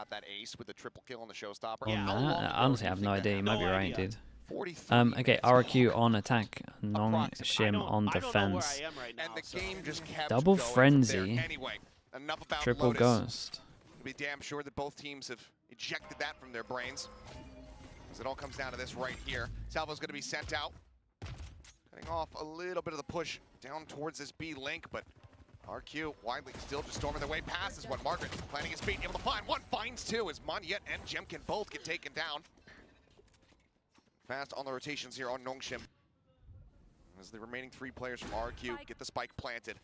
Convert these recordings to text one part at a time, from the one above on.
got that ace with the triple kill on the showstopper. Yeah, I honestly have no idea. You might be right, dude. 43 Okay, RRQ on attack, Nongshim on I don't know where defense. I am right now, And the so. game just kept Double going from frenzy. there. Anyway, enough about Triple Lotus. ghost. To be damn sure that both teams have ejected that from their brains. As it all comes down to this right here. Salvo's going to be sent out. Cutting off a little bit of the push down towards this B link, but RQ widely still just storming their way past this one. Margaret planting his feet, able to find one, finds two as Monyet and Jemkin both get taken down. Fast on the rotations here on Nongshim. As the remaining 3 players from RRQ get the spike planted.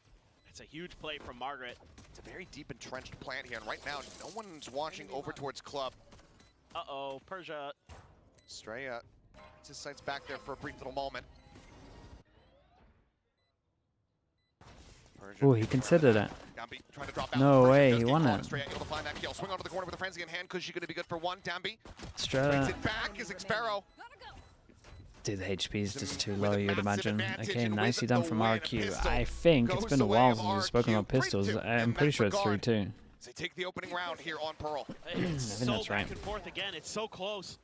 It's a huge play from Margaret. It's a very deep entrenched plant here, and right now no one's watching over towards Club. Uh-oh, Persia. Straya, his sights back there for a brief little moment. Oh, he considered it. Dambi trying to drop out. No Persia way, does he get won caught. it. Straya able to find that kill. Swing onto the corner with a frenzy in hand. Cushy going to be good for one. Dambi brings Strata. it back as Xpero. Dude, the HP is just too low, With a you'd massive imagine. advantage Okay, and nicely with done the from win, RQ. Pistol I think it's goes been a the way while of since we've spoken about RRQ. pistols. 3-2 I'm in pretty that sure it's regard. 3-2. They take the opening round here on Pearl. It's think so that's right. back and forth again. It's so close.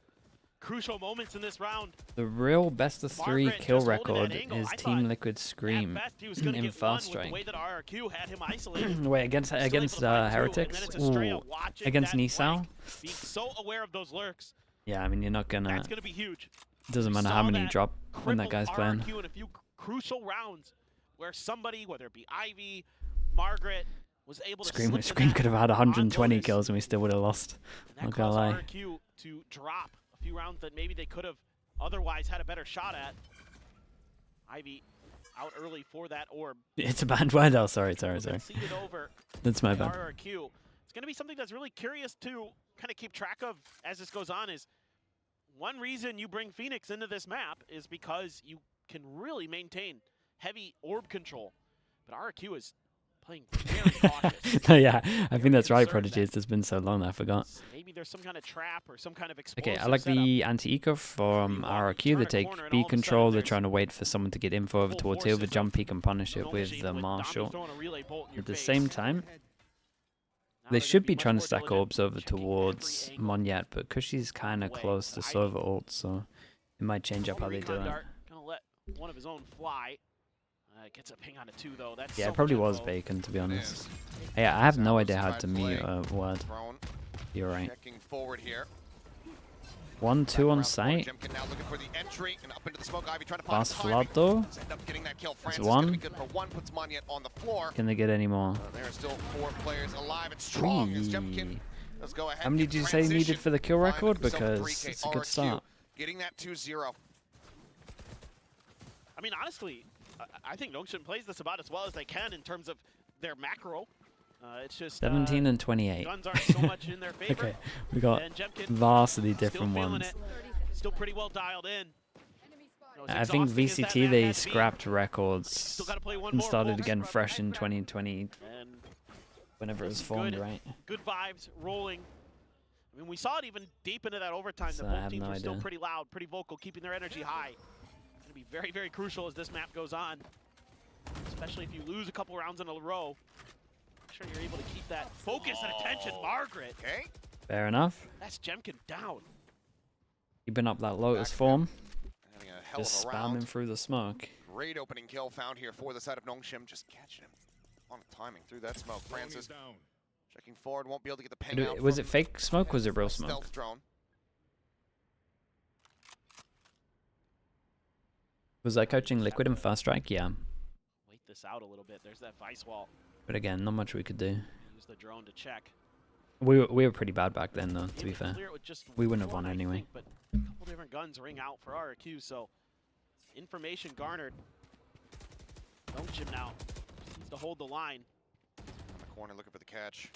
Crucial moments in this round. The real best of 3 Margaret kill just holding that record angle. is I Team thought Liquid Scream At best, he was gonna in get Fast one with Strike. the way that RRQ had him isolated. Wait, against Still able to find two, and Heretics? then it's Estrella Ooh. watching Against that Nisao? flank, being so aware of those lurks. Yeah, I mean, you're not gonna... That's gonna be huge. Doesn't matter saw how many that you drop when that cripple guy's playing. RRQ in a few crucial rounds where somebody, whether it be Ivy, Margaret, was able to Scream slip could have had on 120 notice. kills and we still would have lost. And that Not gonna caused lie. RRQ to drop a few rounds that maybe they could have otherwise had a better shot at. Ivy out early for that orb. It's a bad word. Oh, sorry. Conceded over That's my by bad. RRQ. It's going to be something that's really curious to kind of keep track of as this goes on. Is one reason you bring Phoenix into this map is because you can really maintain heavy orb control. But RRQ is playing very cautious. Yeah, I think that's right, concerned Prodigy. that- It's just been so long that I forgot. Maybe there's some kind of trap or some kind of explosive Okay, I like setup. the anti-eco from RRQ. They take B control. They're trying to wait for someone to get info over towards Silver. Jump peek and punish it with the Marshall. At the same time, they should be trying to stack orbs over towards Monyet, but Cushy's kind of close to Silver ult, so it might change up how they do it. Gonna let one of his own fly. Gets a ping on a 2 though. That's Yeah, so it probably much was info. Bacon, to be honest. Is. Yeah, I have no Salvo's idea how side to mute play. a word. Thrown. You're right. Checking forward here. 1-2 on Around the corner, site. Jemkin now looking for the entry and up into the smoke. Ivy trying to find Fast timing. flood though. Does end up getting that kill. That's Francis gonna be one. good for one. Puts Monyet on the floor. Can they get any more? There are still 4 players alive and strong as Jemkin. Whee. Let's go ahead. How many and did you say needed transition. for the kill Find record? himself Because 3K it's a good RRQ, start. Getting that 2-0. I mean, honestly, I think Nongshim plays this about as well as they can in terms of their macro. It's just 17 and 28. guns aren't so much in their favor. Okay, we got And Jemkin vastly still different feeling ones. it. Still pretty well dialed in. As I think exhausting as that VCT, map they has been, scrapped records still gotta play one and more, started folks. again fresh in 2020, And whenever it was This is formed, good. right? good vibes rolling. I mean, we saw it even deep into that overtime. So that I both have teams no were still idea. pretty loud, pretty vocal, keeping their energy high. It's gonna be very, very crucial as this map goes on. Especially if you lose a couple rounds in a row. Make sure you're able to keep that focus and attention. Margaret, Okay. Fair enough. that's Jemkin down. Keeping up that Lotus Back form. Having a hell Just of a spamming round. through the smoke. Great opening kill found here for the side of Nongshim. Just catching him on timing through that smoke. Francis checking forward. Won't be able to get the ping out. Was from it fake smoke? Was it real smoke? Stealth drone. Was I coaching Liquid in Fast Strike? Yeah. Wait this out a little bit. There's that vice wall. But again, not much we could do. Use the drone to check. We were pretty bad back then, though, to be Able fair. clear it with just We wouldn't have one, won I anyway. think, but a couple different guns ring out for RRQ, so information garnered. Nongshim now just needs to hold the line. In the corner looking for the catch.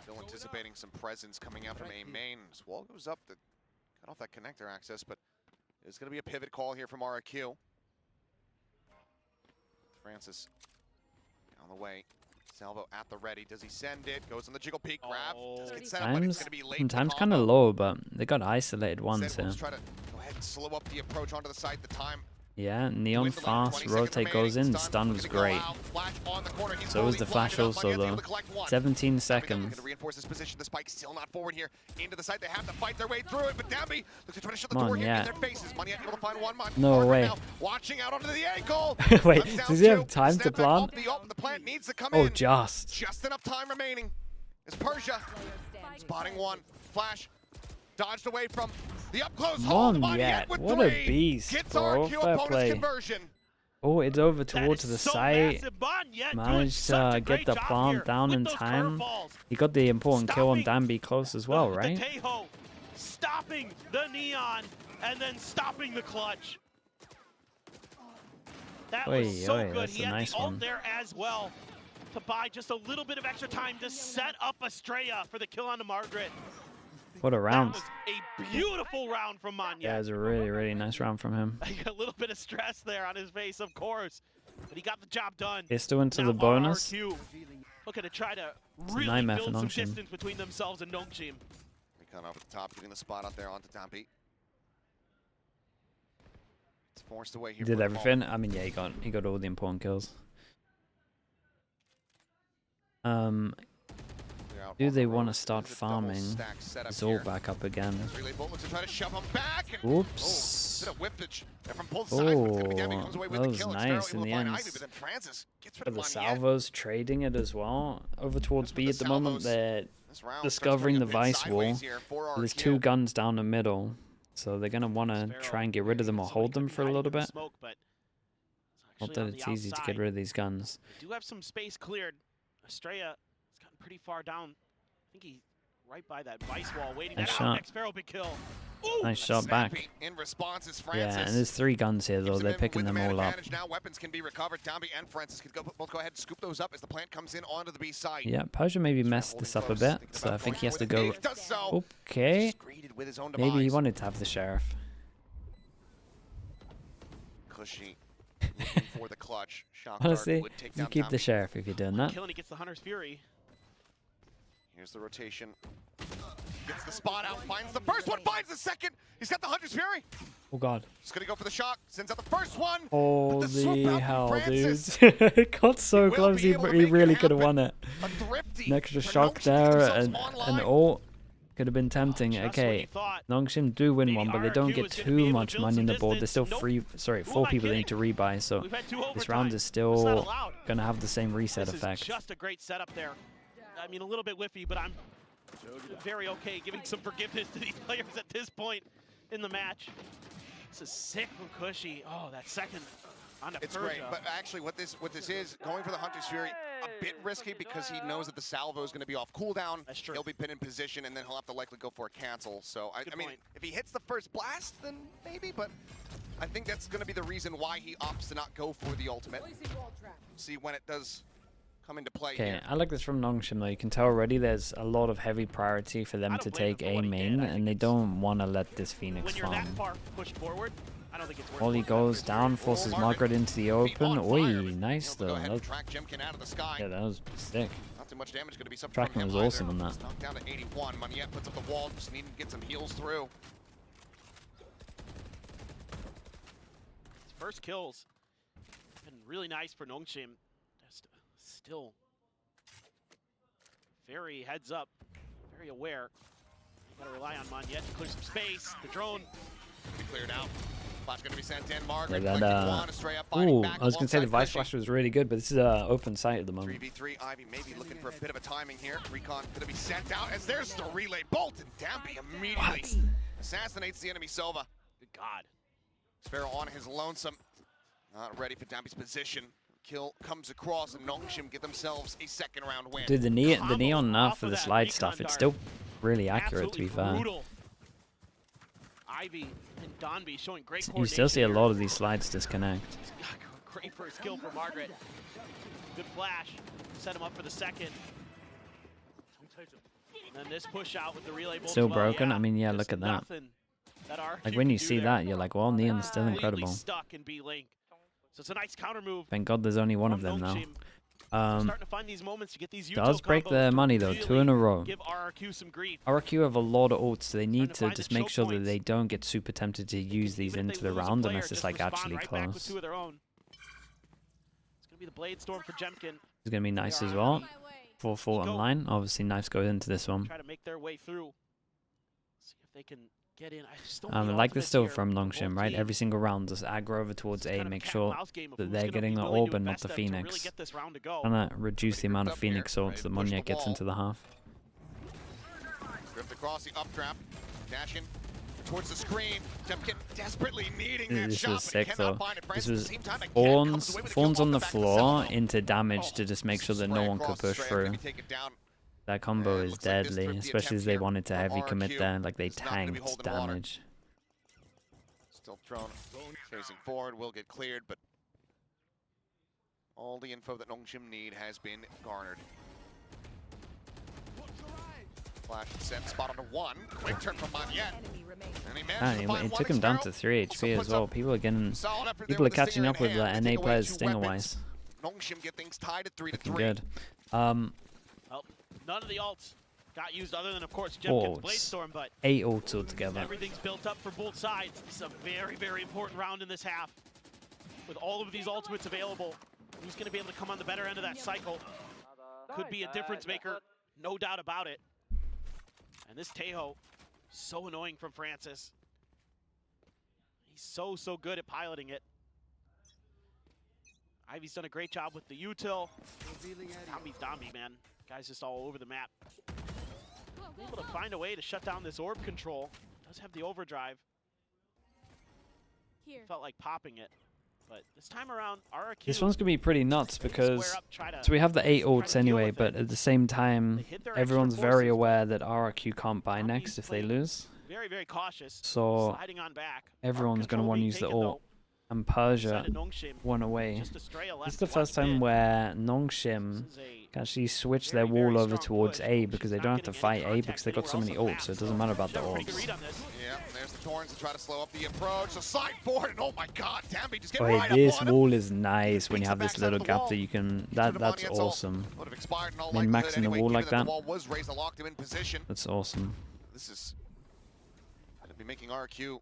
Still anticipating some presence coming out from A main. As wall goes up to cut off that connector access, but it's going to be a pivot call here from RRQ. Francis on the way. Salvo at the ready. Does he send it? Goes on the jiggle peek grab. Does get set up, but it's Times, going to be late. for the times kind of combo. low, but they got isolated once Instead, we'll here. just try to go ahead and slow up the approach onto the site. The time Yeah, Neon fast, rotate goes in, the stun was great. So was the flash also though. 17 seconds. Gonna reinforce this position. The spike still not forward here. Into the site, they have to fight their way through it, but Dambi looks to try to shut the Come on, door here yeah. in their faces. Money able to find one. No Margaret way. now watching out onto the ankle. Wait, Cuts down does he have two. time to Step back plant? off the ult, the plant needs to come Oh, in. just enough time remaining. It's Persia spotting one. Flash dodged away from the up close hold. Mon Yet, with what three. a beast, Gets bro. RRQ Fair opponent's play. conversion. Oh, it's over That towards is the so site. massive. Mon Yet doing Managed such to a get great the job plant here down with in those time. curveballs. He got the important kill on Stopping Dambi close as well, the right? Tejo, stopping the Neon, and then stopping the clutch. That Oy, was so oy, good. that's He a had nice the ult one. there as well to buy just a little bit of extra time to set up Estrella for the kill onto Margaret. What a round. That was a beautiful round from Mon Yet. Yeah, it was a really, really nice round from him. A little bit of stress there on his face, of course, but he got the job done. They're still into Now the bonus. RRQ looking to try to a really nightmare build for some Nongshim. distance between themselves and Nongshim. Recon over the top, getting the spot out there onto Dambi. It's forced away He here. did for the everything. moment. I mean, yeah, he got all the important kills. They're out Do on they the want to road. start This is a double farming stack setup Zol here. back up again? Relay Bolt looks to try to shove him back. And, Oops. bit of whippage there from both sides, but it's gonna be Dambi comes away with that the was kill. nice in the end. Ivy, but then Francis gets rid For of the Money salvos trading it as well. Over towards That's B what at the the moment. salvos- They're This round discovering starts the going a bit vice wall. sideways here for There's RRQ. 2 guns down the middle. So they're going to want to Sparrow try and get rid of them or somebody hold them couldn't for a hide little in the bit. Smoke, but it's Not actually that on the it's easy to outside. get rid of these guns. They do have some space cleared. Estrella has gotten pretty far down. I think he's right by that vice wall, waiting Nice that shot. out. Next Pharaoh big kill. Ooh, Nice shot back. Snappy in response is Yeah, Francis. and there's 3 guns here though. Keeps him They're in picking with the them man all up. advantage. Now weapons can be recovered. Dambi and Francis could both go ahead and scoop those up as the plant comes in onto the B side. Yeah, Persia maybe Just messed holding this up a close, bit. thinking So about I think going he has for to it. go. He does so. Okay. Just greeted with his own Maybe he demise. wanted to have the sheriff. Cushy looking for the clutch. Shock Honestly, dart would take you down keep the Dambi. sheriff if you're doing that. kill and he gets the Hunter's Fury. Here's the rotation. Gets the spot out, finds the first one, finds the second. He's got the Hunter's Fury. Oh god. Just gonna go for the shock. Sends out the first one. Holy swoop out from hell, Francis. dude. It got so He will close, be he able to he make it really could have happen. won it. A thrifty. An extra for shock Nongshim to get there themselves and online. an ult could have been tempting. Just when Okay, you thought Nongshim do win maybe one, but they don't RRQ get was gonna be too able to much build money some on the board. There's distance. still Nope. sorry, Who 4 am I people that kidding? need to rebuy, so We've had 2 this round overtimes. is That's not still allowed. gonna have the same reset This effect. is just a great setup there. I mean, a little bit whiffy, but I'm very okay giving some forgiveness to these players at this point in the match. This is sick from Cushy. Oh, that second on the It's Persia. great, but actually what this is, going for the Hunter's Fury, a bit risky because he knows that the salvo is going to be off cooldown. That's true. He'll be pinned in position, and then he'll have to likely go for a cancel. So, I mean, point. if he hits the first blast, then maybe, but I think that's going to be the reason why he opts to not go for the ultimate. See when it does come into play Okay, here. I like this from Nongshim though. You can tell already there's a lot of heavy priority for them I to don't blame him take for A what he main, did. I and think they it's- don't want to let this Phoenix When you're farm. that far pushed forward, I don't think it's worth Ollie it. goes down, forces Margaret into the Feet open. on Oi, fire, but nice he'll go though. ahead That- and track Jimkin out of the sky. Yeah, that was sick. Not too much damage going to be suffered Tracking from him was either. awesome on that. It's knocked down to 81. Maniette puts up the wall, just needing to get some heals through. His first kills been really nice for Nongshim. Just still very heads up, very aware. You gotta rely on Monyet to clear some space. The drone. Be cleared out. Flash going to be sent in. Margaret Yeah, collecting that, one, Estrella fighting ooh, back I was gonna say the alongside Vice Cushy. Flash was really good, but this is open sight at the moment. 3v3, Ivy maybe looking for a bit of a timing here. Recon going to be sent out as there's the relay bolt, and Dambi immediately assassinates the enemy Sova. Good God. Sparrow on his lonesome. Not ready for Dambi's position. Kill comes across, and Nongshim get themselves a second round win. Dude, the neon nerf off for of the that slide recon stuff, it's dart. still really accurate to be Absolutely fair. brutal. Ivy and Donby showing great You coordination. still see a here. lot of these slides disconnect. Great first kill for Margaret. Good flash. Set him up for the second. And then this push out with the relay bolt. Still as well. broken? Yeah, I mean, yeah, just look at that. nothing that RRQ Like when can you do see there. that, you're like, well, Neon's still Completely incredible. stuck in B link. So it's a nice counter move. Thank God there's only one of from them now. Nongshim. Starting to find these moments to get these does break their money though, 2 in a row. Give RRQ some grief. RRQ have a lot of ults, so they need to just make sure that they don't get super tempted to use these into the round unless it's like actually close. It's gonna be the Blade Storm for Jemkin. It's gonna be nice as well. 4-4 online. Obviously, Knifes go into this one. Try to make their way through. See if they can get in. I like this still from Nongshim, right? Every single round, just aggro over towards A, make sure that they're getting the orb and not the Phoenix. Trying to reduce the amount of Phoenix ults that Monyet gets into the half. Drift across the uptrap, dash in towards the screen. Jemkin desperately needing that This shot, was but sick cannot though. find it. This Branson, was at the same time, again, comes Fawns away with a Fawns kill on the off back of floor Seminole. into damage to just make sure that no Spray one could across push the strand, through. maybe take it down. That combo is looks like this deadly, thrifty especially as attempt they here wanted to from heavy commit RRQ. there, like they It's not gonna be tanked holding water. damage. Still thrown, facing forward, will get cleared, but all the info that Nongshim need has been garnered. Flash and send, spot onto 1. Quick turn from Monyet. And he manages to find It one took him down Sparrow. to 3 HP as puts well. up People are getting, solid effort there people are with the catching Stinger up in with hand. NA Take away players 2 Stinger weapons. wise. Nongshim get things tied at 3-3. Looking good. Well, none of the ults got used other than, of course, Jemkin's Blade Storm, but 8 ults altogether. everything's built up for both sides. This is a very, very important round in this half. With all of these ultimates available, who's going to be able to come on the better end of that cycle? Could be a difference maker, no doubt about it. And this Tejo, so annoying from Francis. He's so good at piloting it. Ivy's done a great job with the util. Domby's Domby, man. Guy's just all over the map. Able to find a way to shut down this orb control. Does have the overdrive. Felt like popping it. But this time around, RRQ... This one's going to be pretty nuts because so we have the 8 ults anyway, but at the same time, everyone's very aware that RRQ can't buy next if they lose. Very, very cautious. So Sliding on back. everyone's going to want to use the ult. And Persia won away. This is the first time where Nongshim can actually switch their wall over towards A because they don't have to fight A because they got so many ults, so it doesn't matter about the orbs. Yeah, there's the Torrents to try to slow up the approach. So slide forward, and oh my god, Damby just getting right This up on him. wall is nice when you have this little gap that you can... That's awesome. Would have expired in all I mean, likelihood maxing the anyway, wall given like that. The wall was raised and locked him in position. That's awesome. This is going to be making RRQ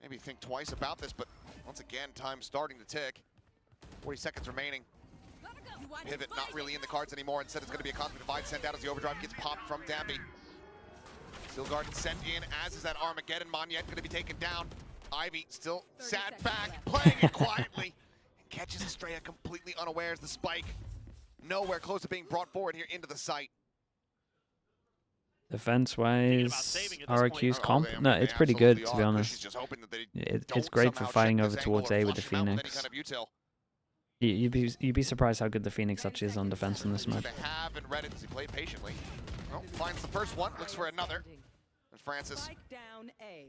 maybe think twice about this, but once again, time starting to tick. 40 seconds remaining. Pivot not really in the cards anymore. Instead, it's going to be a Cosmic Divide sent out as the overdrive gets popped from Damby. Steel Garden sent in, as is that Armageddon. Monyet going to be taken down. Ivy still sat back, playing it quietly. And catches Estrella completely unawares. The spike nowhere close to being brought forward here into the site. Defense-wise, RRQ's comp? No, it's pretty good, to be honest. It's great for fighting over towards A with the Phoenix. You'd be surprised how good the Phoenix actually is on defense in this match. They have and read it as he played patiently. Well, finds the first one, looks for another. And Francis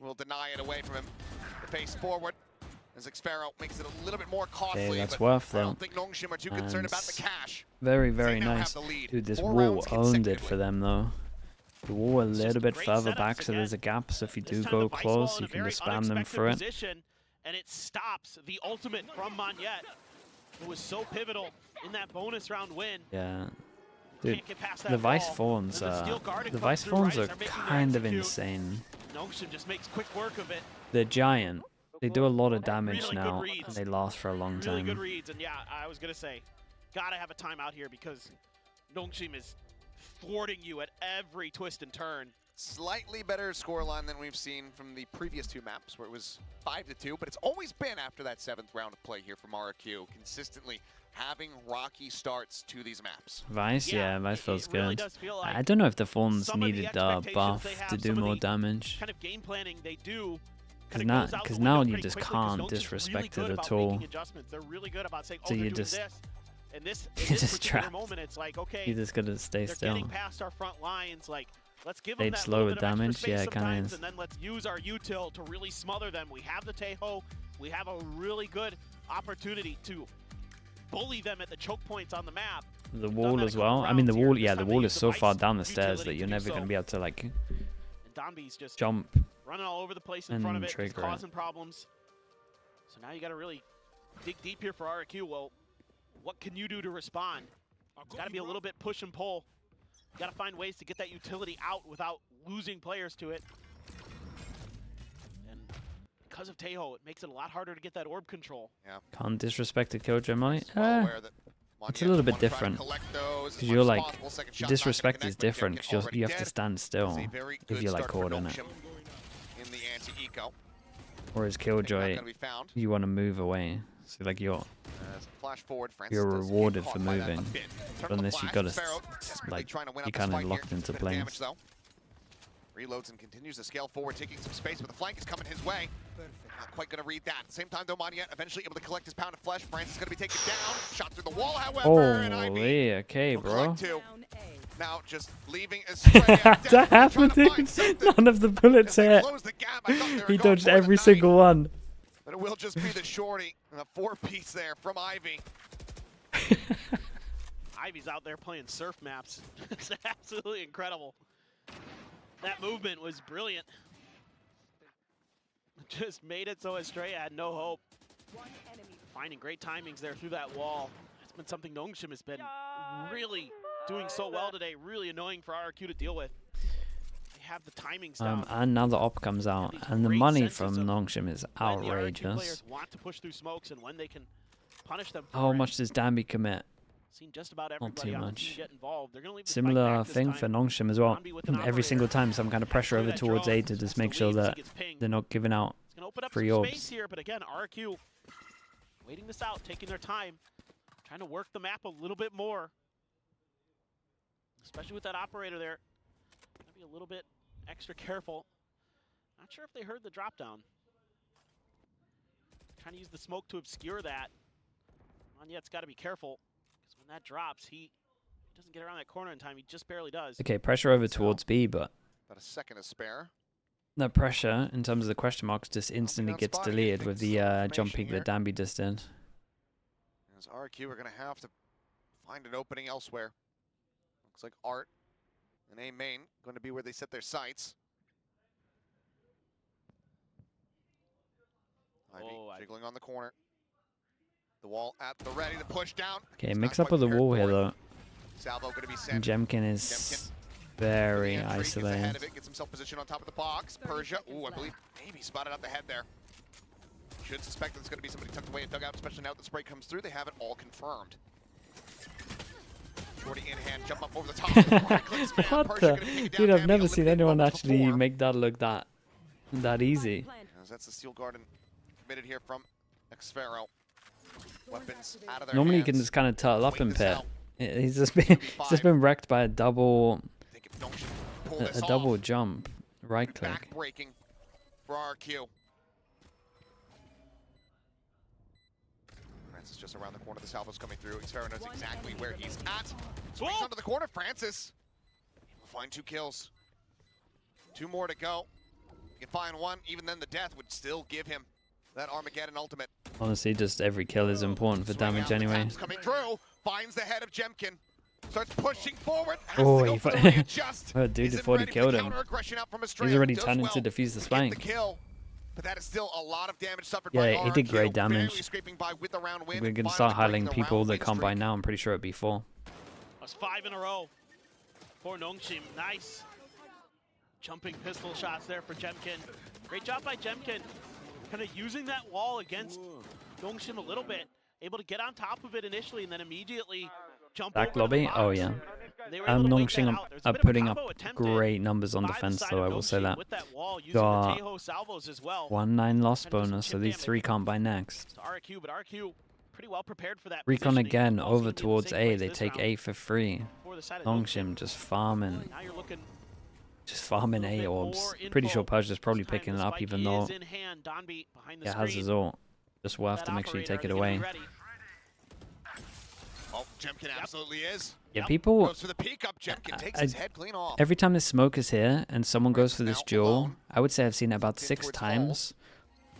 will deny it away from him. The face forward as Xpero makes it a little bit more costly. Okay, that's worth I though. don't think Nongshim are too concerned about the cash. Very, very They now nice. have the lead. Dude, this 4 wall rounds owned it consecutively. for them though. The wall a little bit further setups back, so again. there's a gap, so if you do This time go the Vice close, Wall in you a can very just spam them unexpected through it. position, and it stops the ultimate from Monyet. It was so pivotal in that bonus round win. Yeah. Dude, Can't get past that the Vice wall. Fawns, And the Steel Guardian the comes Vice through, Fawns right, are they're making their kind of execute. insane. Nongshim just makes quick work of it. They're giant. They do a lot of damage Really good now, reads. and they last for a long Really good time. reads, and yeah, I was gonna say, gotta have a timeout here because Nongshim is thwarting you at every twist and turn. Slightly better scoreline than we've seen from the previous 2 maps, where it was 5-2, but it's always been after that 7th round of play here from RRQ, consistently having rocky starts to these maps. Vice, yeah, Vice feels it really good. does feel like I don't know if the Fawns some of the needed the expectations buff they have, to do some of more the damage. kind of game planning they do. Because kinda goes out the now window you pretty just quickly 'cause can't Nongshim's disrespect really it good at about all. making adjustments. They're really good about saying, oh, So they're you doing just- this. And this, you're in this just particular trapped. moment, it's like, okay, You just gotta stay they're still. getting past our front lines. Like, let's give They'd them that slow little with bit of extra damage, space yeah, it kinda sometimes, is. and then let's use our util to really smother them. We have the Tejo. We have a really good opportunity to bully them at the choke points on the map. The We've wall done that a as well. couple I mean, the rounds here. wall, This yeah, the time they wall use is so far Vice down the stairs utility that you're to do never so. gonna be able to like And Domby's just jump. running all over the place in front of and it, just trigger it. causing problems. So now you got to really dig deep here for RRQ. Well, what can you do to respond? It's got to be a little bit push and pull. You got to find ways to get that utility out without losing players to it. And because of Tejo, it makes it a lot harder to get that orb control. Yeah. Can't disrespect the Killjoy money. It's a Monya little bit wanna try to different. collect those as Because much you're as like, possible. Second shot not gonna disrespect is connect, but different Jemkin because already you have to dead. stand It's still a very if good you're like start for caught in it. Nongshim in the anti-eco. Whereas Not Killjoy, gonna be found. you want to move away. So like you're Flash forward, Francis You're does get rewarded caught for by that a moving. bit. Turn the unless you flash, got to Sparrow desperately like trying to win you out this kind of fight locked here. into Bit of damage, place. though. Reloads and continues to scale forward, taking some space, but the flank is coming his way. Not quite going to read that. Same time, though, Monya eventually able to collect his pound of flesh. Francis is going to be taken down. Shot through the wall, however, and IB Holy, okay, will bro. collect two. Now just leaving Estrella That happened. trying to find something. None of the bullets As they hit. close the gap, I thought they were He going dodged for the every knife, single one. but it will just be the shorty. And a four-piece there from Ivy. Ivy's out there playing surf maps. It's absolutely incredible. That movement was brilliant. Just made it so Estrella had no hope. Finding great timings there through that wall. That's been something Nongshim has been really doing so well today. Really annoying for RRQ to deal with. They have the timings down. And now the op comes out, and the money from Nongshim is when the RRQ outrageous. players want to push through smokes and when they can punish them for How it. much does Danby commit? Seen just about Not everybody too on the much. team get involved. They're gonna leave the fight Similar back this thing time. for Nongshim as well. Danby with an Every operator. single time, some kind of pressure over That towards drone A to just just make leaves, sure he that gets pinged. they're not giving out. It's gonna open up free some orbs. space here, but again, RRQ waiting this out, taking their time, trying to work the map a little bit more. Especially with that operator there. Gotta be a little bit extra careful. Not sure if they heard the drop down. Trying to use the smoke to obscure that. Monyet's got to be careful, because when that drops, he doesn't get around that corner in time. He just barely does. Okay, pressure over towards B, but About a second to spare. that pressure, in terms of the question marks, just instantly not gets spotting deleted anything, with some the jump information peak here. that Danby just did. As RRQ are going to have to find an opening elsewhere. Looks like Art and A main going to be where they set their sights. Ivy jiggling on the corner. The wall at the ready to push down. Okay, He's mix not up quite of the prepared wall for here it. though. Salvo going to be And sent. Jemkin is very Gets ahead isolated. of it, gets himself positioned on top of the box. Persia, ooh, I believe maybe spotted out the head there. Should suspect that it's going to be somebody tucked away and dug out, especially now that the spray comes through. They have it all confirmed. Shorty in hand, jump up over the top. What the? Dude, I've never seen anyone actually make that look that easy. As that's the Steel Garden committed here from Xfero. Weapons out of their Normally you hands. can just kind of turtle up Wait in this pit. out. He's just been wrecked by a double I think if Nongshim pull this a double off, jump, right click. back-breaking for RRQ. Francis just around the corner. The salvo's coming through. Xfero knows exactly where he's at. Swings Whoa. onto the corner. Francis will find 2 kills. 2 more to go. You can find 1. Even then, the death would still give him that Armageddon ultimate. Honestly, just every kill is important for Swing damage out, the anyway. tap's coming through. Finds the head of Jemkin. Starts pushing forward. Oh, Has he to go for the readjust. Oh, dude, Isn't before he ready for killed the him. counter-aggression out from He's Estrella. already Does turning well to defuse the get spank. the kill, but that is still a lot of damage suffered Yeah, by he did RRQ. great damage. Barely scraping by with the round win. We're gonna Finally start breaking highlighting the people round that win can't buy streak. now. I'm pretty sure it'd be 4. That's 5 in a row for Nongshim. Nice. Jumping pistol shots there for Jemkin. Great job by Jemkin. Kind of using that wall against Nongshim a little bit. Able to get on top of it initially and then immediately jump Back over to the lobby? Oh box. yeah. They were able to wait that Nongshim out. There's a are bit of a putting up combo attempted great numbers on by the defense side though, of I will say Nongshim that. with that wall, using Got the Tejo salvos as well. 1-9 loss Trying to do some bonus, so chip these damage. 3 can't buy next. To RRQ, but RRQ pretty well prepared for that Recon positioning. again Also over gonna be in the towards same A. place They this take round A for free. for the side of Nongshim just farming. Now you're looking Farming little A bit orbs. more Pretty info. sure Persia's probably This time picking the it up, spike even is though in hand. Donby behind the it has screen. his ult. Just will have That to make sure you operator, take it are they gonna be away. ready? Oh, Jemkin absolutely is. Yeah, Yep. people. Goes for the peek up. Jemkin takes his head clean off. Every time this smoke is here and someone goes for this now duel, alone. I would say I've seen it about Tucked in 6 towards times.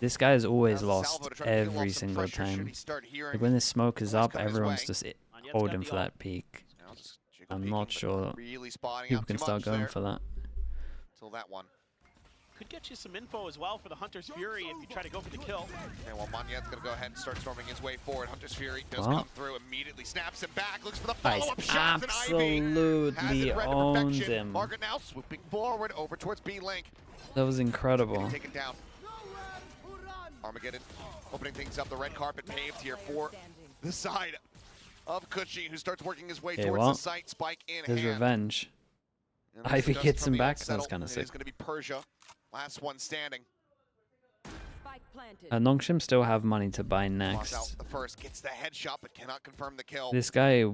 This guy has always Now's lost Salvo to try to peel off every some single pressure should time. he start hearing Like when this smoke is noise up, coming his everyone's way. just Monyet's holding got for the that peak. Now just jiggle I'm peeking, not but sure really spotting people out can too start much going there for that. till that one. could get you some info as well for the Hunter's Fury if you try to go for the kill. And well, Monyet's going to go ahead and start storming his way forward. Hunter's Fury does Wow. come through, immediately snaps him back, looks for the Guys, follow-up shots, and Ivy has absolutely it read to owned perfection. him. Margaret now swooping forward over towards B-Link. That was incredible. Take it down. Armageddon opening things up. The red carpet paved here for the side of Cushy, who starts working his way Okay, towards well, the site, spike in His hand. revenge. And Ivy dust gets from him the back. That was unsettled, kind of It sick. is going to be Persia, last one standing. Nongshim still have money to buy Lost out next. the first, gets the headshot, but cannot confirm the kill. This guy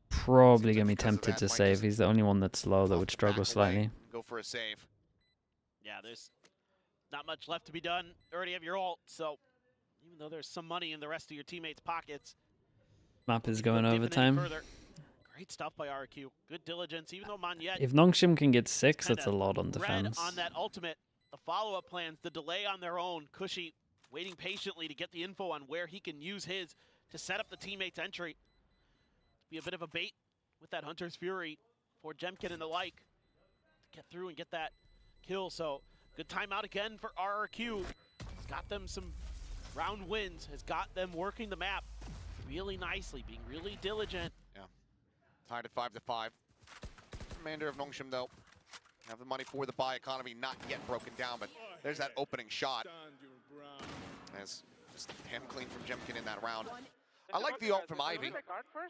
probably Seems gonna be like because of tempted that, to might save. just He's the only one that's low that Off would the struggle back away, slightly. Go for a save. Yeah, there's not much left to be done. Already have your ult, so even though there's some money in the rest of your teammates' pockets, Map is you going couldn't dip it any overtime. further. Great stuff by RRQ. Good diligence, even though Monyet If Nongshim can get 6, that's a kinda lot on read defense. on that ultimate, the follow-up plans, the delay on their own. Cushy waiting patiently to get the info on where he can use his to set up the teammate's entry. Be a bit of a bait with that Hunter's Fury for Jemkin and the like to get through and get that kill. So good timeout again for RRQ. It's got them some round wins, has got them working the map really nicely, being really diligent. Tied at 5-5. Commander of Nongshim, though, have the money for the buy economy not yet broken down, but there's that opening shot. As just damn clean from Jemkin in that round. I like the ult from Ivy.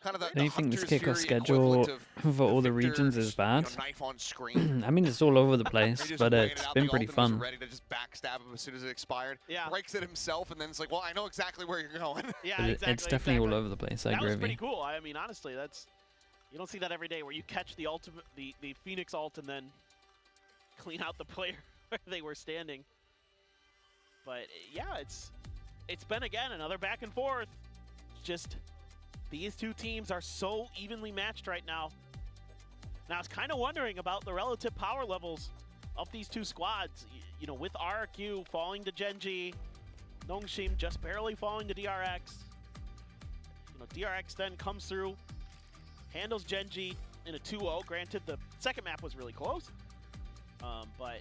Kind of the Don't you think this Hunter's kickoff Fury schedule equivalent of for all the Victor's, regions is bad? knife on screen. I mean, it's all over the He place, just but waited it's out been the pretty ult and was fun. ready to just backstab him as soon as it expired. Yeah. Breaks it himself, and then it's like, well, I know exactly where you're going. Yeah, But exactly. it's definitely all over the place. I That agree was with pretty you. cool. I mean, honestly, that's you don't see that every day where you catch the ultimate, the Phoenix ult, and then clean out the player where they were standing. But yeah, it's been again another back and forth. Just these two teams are so evenly matched right now. Now I was kind of wondering about the relative power levels of these two squads. You know, with RRQ falling to Genji, Nongshim just barely falling to DRX. You know, DRX then comes through, handles Genji in a 2-0. Granted, the second map was really close, but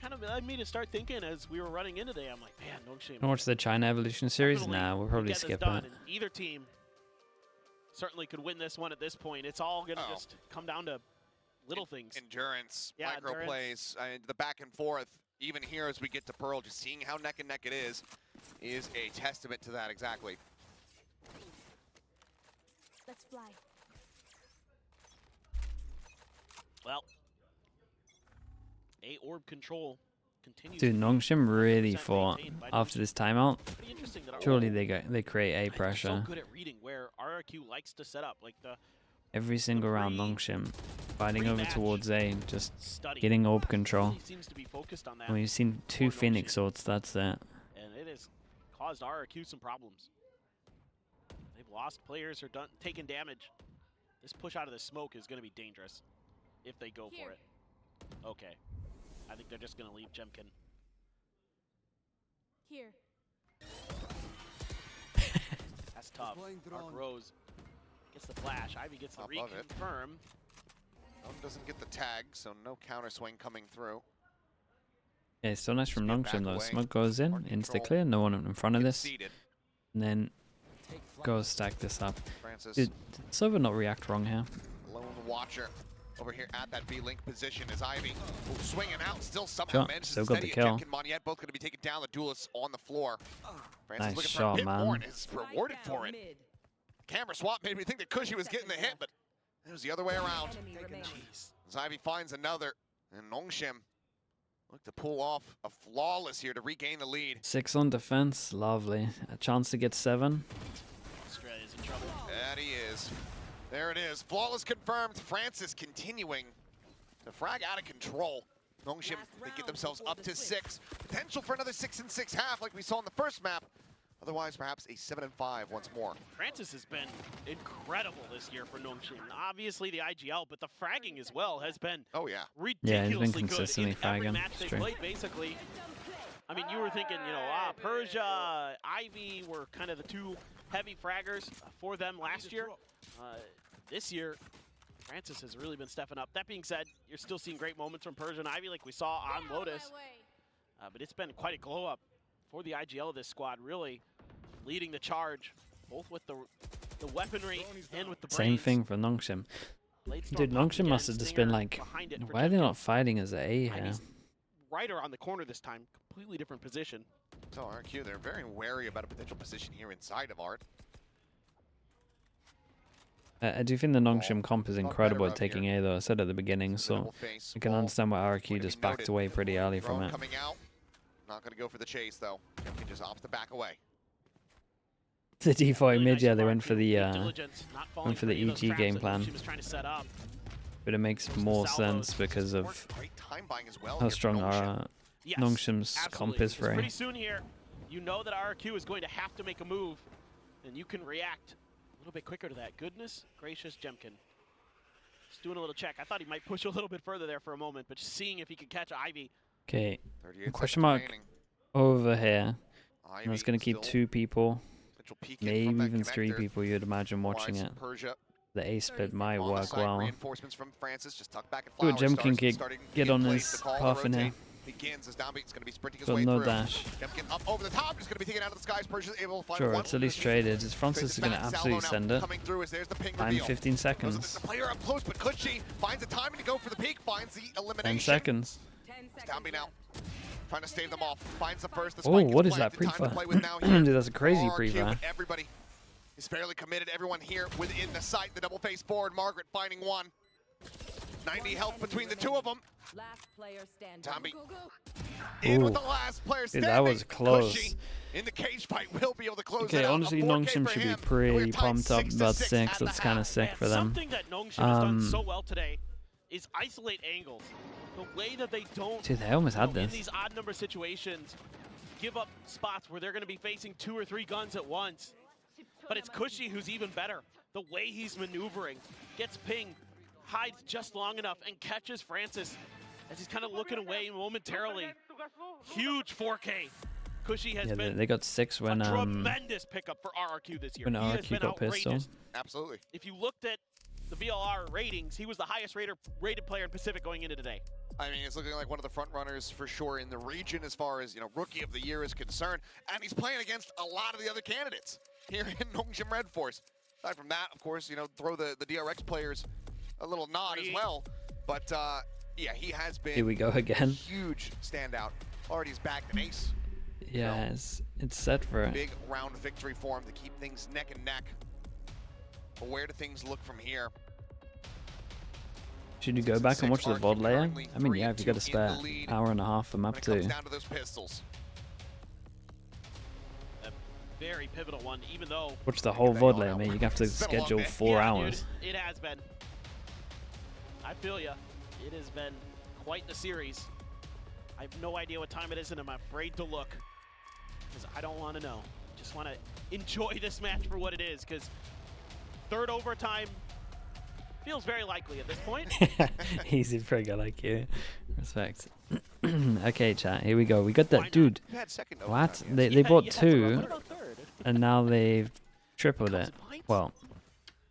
kind of led me to start thinking as we were running in today. I'm like, man, Nongshim. Wanna watch the China Evolution series? definitely Nah, we'll could probably get this skip done, it. and either team certainly could win this one at this point. It's all gonna Oh. just come down to little things. Endurance, Yeah, micro endurance. plays, the back and forth, even here as we get to Pearl, just seeing how neck and neck it is a testament to that exactly. Let's fly. Well, A orb control continues. Dude, to be Nongshim really 100% thought maintained by after Nongshim. this timeout, Pretty interesting that surely our- they create A They're pressure. so good at reading where RRQ likes to set up, like the Every single round, pre- Nongshim fighting over pre-match towards A, just study. getting orb control. Really seems to be focused on that, And we've seen 2 for Phoenix Nongshim. swords, that's it. and it has caused RRQ some problems. They've lost players or taken damage. This push out of the smoke is going to be dangerous if they go for it. Okay, I think they're just going to leave Jemkin. Here. That's tough. Arc Rose gets the flash. Ivy gets the Top of it. reconfirm. Doesn't get the tag, so no counter swing coming through. Yeah, it's so nice from Just get Nongshim back though. away. Smoke goes in, Hard insta control. clear, no one in front of this, Conceded. and then go stack this up. Francis, Dude, did Silver not react wrong here? lone watcher over here at that B-Link position as Ivy swinging out, still somehow Sure, manages still to got the steady it. kill. Jemkin, Monyet both going to be taken down. The duelists on the floor. Francis Nice looking shot, for a bit more man. and is rewarded for it. Camera swap made me think that Cushy was getting the hit, but it was the other way around. Enemy remaining. Jeez. As Ivy finds another, and Nongshim look to pull off a flawless here to regain the lead. 6 on defense, lovely. A chance to get 7. Australia's in trouble. That he is. There it is. Flawless confirmed. Francis continuing to frag out of control. Nongshim, they get themselves up to 6. Potential for another 6-6 half like we saw in the first map. Otherwise, perhaps a 7-5 once more. Francis has been incredible this year for Nongshim. Obviously the IGL, but the fragging as well has been Oh, yeah. ridiculously consistently good in every fragging, match it's they true. played, basically. I mean, you were thinking, you know, Persia, Ivy were kind of the two heavy fraggers for them last year. This year, Francis has really been stepping up. That being said, you're still seeing great moments from Persia and Ivy like we saw on Lotus. But it's been quite a glow up for the IGL of this squad, really leading the charge, both with the weaponry and with the brains. Same thing for Nongshim. Dude, Nongshim must have just been like, why are they not fighting as A here? Right around the corner this time, completely different position. So RRQ, they're very wary about a potential position here inside of Art. I do think the Nongshim comp is incredible at taking A, though. I said at the beginning, so I can understand why RRQ just backed away pretty early from it. Coming out. Not going to go for the chase, though. He just opts to back away. The D4 mid, yeah, they went for the EG game plan. But it makes more sense because of how strong our Nongshim's comp is for A. Pretty soon here, you know that RRQ is going to have to make a move, and you can react a little bit quicker to that. Goodness gracious, Jemkin. Just doing a little check. I thought he might push a little bit further there for a moment, but just seeing if he could catch Ivy. Okay, question mark over here. And it's going to keep 2 people, maybe even 3 people, you'd imagine, watching it. The A split might work well. Good, Jem can get on his path in here. But no dash. Sure, it's at least traded. Francis is going to absolutely send it. Time 15 seconds. 10 seconds. Now. Trying to stave them off. Finds the first. The oh, what is that pre-fire? Dude, that's a crazy pre-fire. Everybody is fairly committed. Everyone here within the sight. The double face forward. Margaret finding one. 90 health between the 2 of them. Tommy in with the last player standing. Dude, that was close. Cushy in the cage fight will be able to close okay, honestly, Nongshim should be pretty pumped up about 6. That's kind of sick for them. Something that Nongshim has done so well today is isolate angles. The way that they don't, dude, they almost had this. In these odd number situations, give up spots where they're going to be facing 2 or 3 guns at once. But it's Cushy who's even better. The way he's maneuvering, gets pinged, hides just long enough, and catches Francis as he's kind of looking away momentarily. Huge 4K. Cushy has been they got 6 when a tremendous pickup for RRQ this year. When RRQ got pistol. Absolutely. If you looked at the VLR ratings, he was the highest rated player in Pacific going into today. I mean, it's looking like one of the front runners for sure in the region as far as, Rookie of the Year is concerned. And he's playing against a lot of the other candidates here in Nongshim Red Force. Aside from that, of course, throw the DRX players a little nod as well. But, yeah, he has been here we go again. Huge standout. Already is back an ace. Yeah, it's set for it. Big round victory for him to keep things neck and neck. But where do things look from here? Should you go back and watch the VOD layer? I mean, yeah, if you got a spare hour and a half for map 2. Down to those pistols. A very pivotal one, even though watch the whole VOD layer, mate. You have to schedule 4 hours. Dude, it has been. I feel ya. It has been quite the series. I have no idea what time it is, and I'm afraid to look because I don't want to know. Just want to enjoy this match for what it is, because 3rd overtime feels very likely at this point. Easy trigger like you. Respect. Okay, chat. Here we go. We got that dude. What? They bought 2, and now they've tripled it. Well,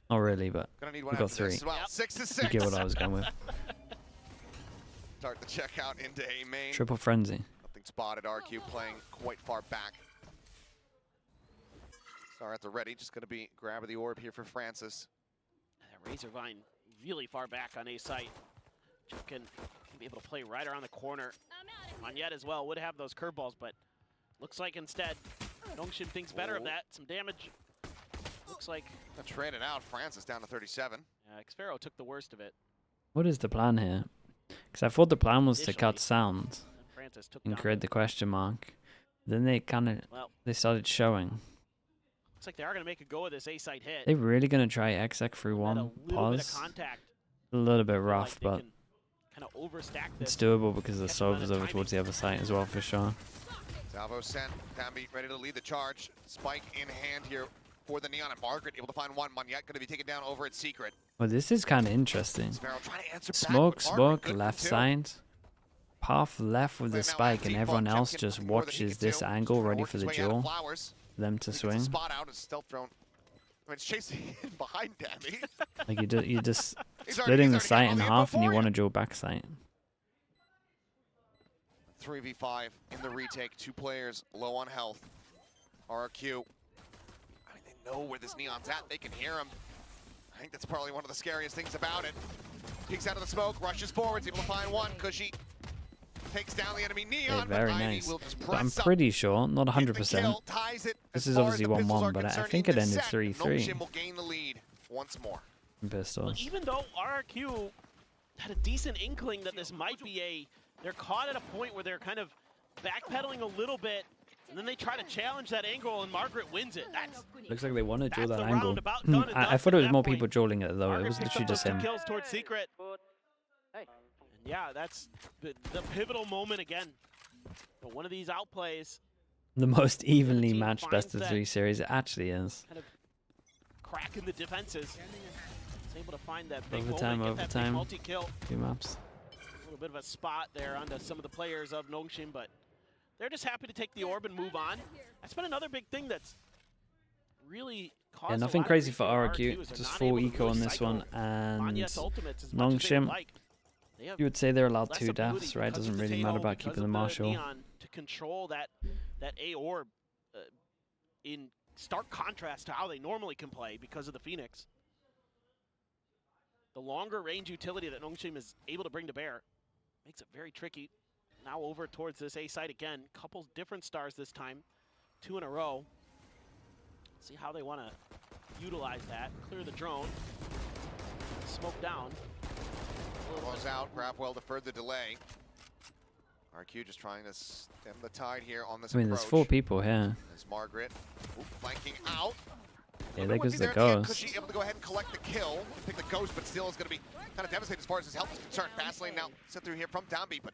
not really, but we got 3. You get what I was going with. Start the check out into A main. Triple frenzy. Nothing spotted. RQ playing quite far back. Star at the ready. Just going to be grabbing the orb here for Francis. Razorvine really far back on A site. Can be able to play right around the corner. Monyet as well would have those curveballs, but looks like instead Nongshim thinks better of that. Some damage. Looks like traded out. Francis down to 37. Xfero took the worst of it. What is the plan here? Because I thought the plan was to cut sound and create the question mark. Then they they started showing. Looks like they are going to make a go of this A site hit. They're really going to try XX through 1 pause. A little bit rough, but it's doable because the Sova's over towards the other side as well, for sure. Salvo sent. Tambi ready to lead the charge. Spike in hand here for the Neon, and Margaret able to find one. Monyet going to be taken down over at Secret. Well, this is kind of interesting. Smoke, left side. Path left with the spike, and everyone else just watches this angle ready for the duel. Them to swing. Spot out is stealth drone. I mean, it's chasing in behind Tammy. Like you're just splitting the site in half, and you want to duel back site. 3v5 in the retake. 2 players low on health. RRQ. I mean, they know where this Neon's at. They can hear him. I think that's probably one of the scariest things about it. Peeks out of the smoke, rushes forwards, able to find one. Cushy takes down the enemy Neon, Okay, very but Ivy nice. will just But I'm press up. pretty sure, not Get the 100%. kill, ties it This as is far as obviously the pistols 1-1, are but I concerned think in it this ended set. 3-3. Nongshim will gain the lead once more. Pistols. Even though RRQ had a decent inkling that this might be they're caught at a point where they're kind of backpedaling a little bit, and then they try to challenge that angle, and Margaret wins it. Looks like they want to duel that's that the angle. round about done and I dusted thought it at was that more point. people dueling it though. It Margaret was picks literally up just those 2 him. kills towards Secret. And yeah, that's the pivotal moment again. But one of these outplays The most evenly team matched finds best of that 3 series. It actually is. kind of crack in the defenses. It's able to find that big Overtime, moment, get that big overtime. multi-kill. 2 maps. A little bit of a spot there onto some of the players of Nongshim, but they're just happy to take the orb and move on. That's been another big thing that's really caused Yeah, a nothing lot of crazy for RRQ RRQ. is they're Just not full able to eco really on this cycle one, and Anyes ultimates as much as they would Nongshim. like. They have You would say they're allowed less 2 ability deaths, right? because of Doesn't the really matter tail, about because keeping of the marshal. Neon to control that A orb in stark contrast to how they normally can play because of the Phoenix. The longer range utility that Nongshim is able to bring to bear makes it very tricky. Now over towards this A site again. Couple different stars this time. 2 in a row. See how they want to utilize that. Clear the drone. Smoke down. Close out. Grapwell deferred the delay. RQ just trying to stem the tide here on this I mean, approach. there's 4 people here. There's Margaret flanking out. Yeah, there goes the Cushy ghost. able to go ahead and collect the kill. Pick the ghost, but still is going to be kind of devastated as far as his health is concerned. Fast lane now sent through here from Downbeat, but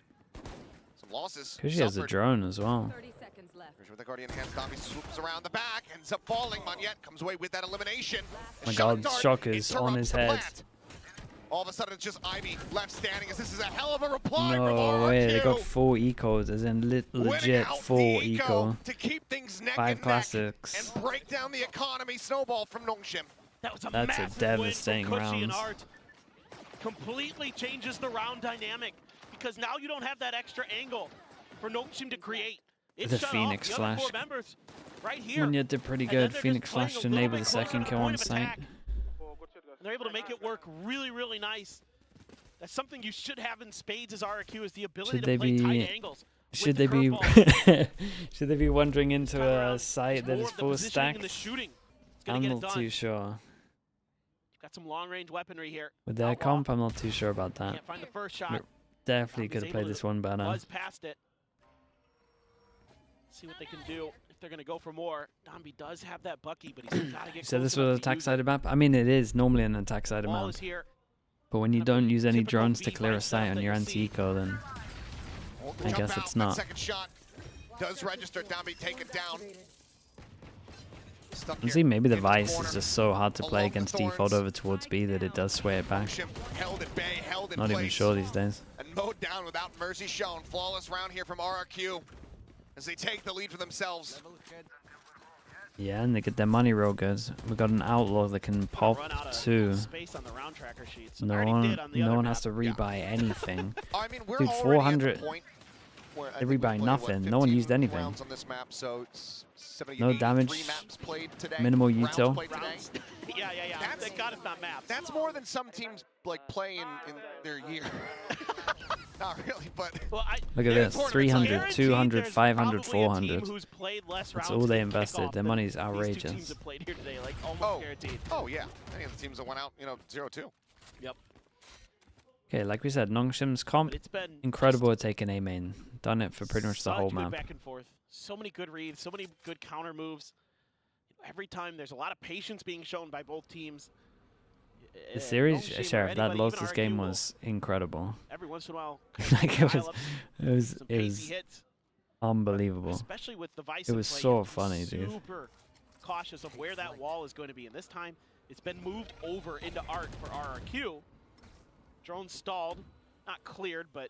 some losses. Cushy has a suffered. drone as well. 30 seconds left. With the Guardian hands, Downbeat swoops around the back, ends up falling. Monyet comes away with that elimination. My Shock god, dart Shock is on interrupts his the head. plant. All of a sudden, it's just Ivy left standing as this is a hell of a reply from No RRQ. way, they got 4 ecos, as in Winning legit out 4 the eco. to keep things neck 5 and classics. and break down the economy. Snowball from Nongshim. That was a That's a massive devastating win from Cushy and round. Art. Completely changes the round dynamic because now you don't have that extra angle for Nongshim to create. It's The shut Phoenix off the other flash. 4 members right here. Munya did pretty And then good. they're Phoenix just playing flash a to little enable bit the closer second to kill point on of site. attack. And they're able to make it work really, really nice. That's something you should have in spades as RRQ is the ability Should to they play tight be- angles. Should with they the be curveball. should they be wandering into Time around, a site it's that more is of the full positioning and the stacked? shooting. It's gonna I'm get it not done. too sure. Got some long-range weaponry here. With their Outlaw comp, I'm not too sure about that. can't find the first shot. But definitely He's could have able played to this one better. Buzz past it. See what they can do if they're going to go for more. Domby does have that Bucky, but he's got to get You said close this enough was an to use it. attack-sided map? I mean, it is normally an attack-sided Wall map. is here. But when you Kind of don't use any typical drones to B clear a by site stuff on that your you'll see. anti-eco, then I Jump guess out, it's that not. second shot does register. Downbeat taken down. Stuck And here see, maybe the in Vice corner. is just so hard to play Along the against default thorns. over towards B that it does sway it back. Nongshim held at bay, held in Not place, even sure these days. and mowed down without mercy shown. Flawless round here from RRQ as they take the lead for themselves. Yeah, and they get their money real good. We got an outlaw that can pop Run out of too. space on the round tracker sheets. No Already did on the no other one map. has to rebuy anything. I mean, we're Dude, already 400 at the point where I they think we've rebuy played, what, nothing. No one 15 used anything. rounds on this map, so it's 70, No 83 damage, maps played today. minimal rounds util. played today. Rounds. yeah. Thank God it's not maps. That's more than some teams like play in their year. Not really, but Well, Look at Yeah, this, tournaments, 300, guaranteed 200, there's 500, probably a team 400. who's played less That's rounds all they in invested. kickoff Their than money's These two outrageous. teams have played here today, like almost Oh. guaranteed. oh yeah, any of the teams that went out, 0-2. Yep. Okay, like we said, Nongshim's comp, But it's been incredible at taking A main. Done it for pretty much the such whole good map. back and forth. So many good reads, so many good counter moves. Every time there's a lot of patience being shown by both teams. The series, Nongshim or Sheriff, that anybody, lost even this game RRQ, was incredible. every once in a while. Like, it dial up was some pacey hits, unbelievable. especially with the Vice. It in was play, so you have to be funny, dude. Super cautious of where that wall is going to be, and this time it's been moved over into Art for RRQ. Drone stalled, not cleared, but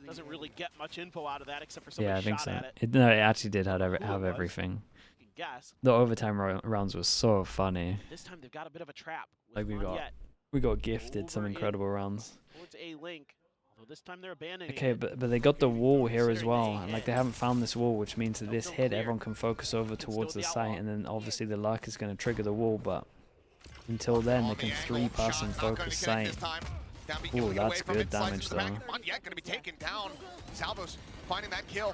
doesn't really get much info out of that except for somebody Yeah, I think shot so. at it. No, it actually did have, Who it have was. everything. You can guess. The overtime rounds was so funny. This time they've got a bit of a trap. Like With we got Monyet gifted some Over in. incredible rounds. towards A link. So this time they're abandoning. Okay, but they got the wall here as well, and like they haven't found this wall, which means that this hit everyone can focus over towards the site, and then obviously the luck is going to trigger the wall, but until then they can 3-pass and focus site. Ooh, that's good damage though. Yet gonna be taken down. Salvo's finding that kill.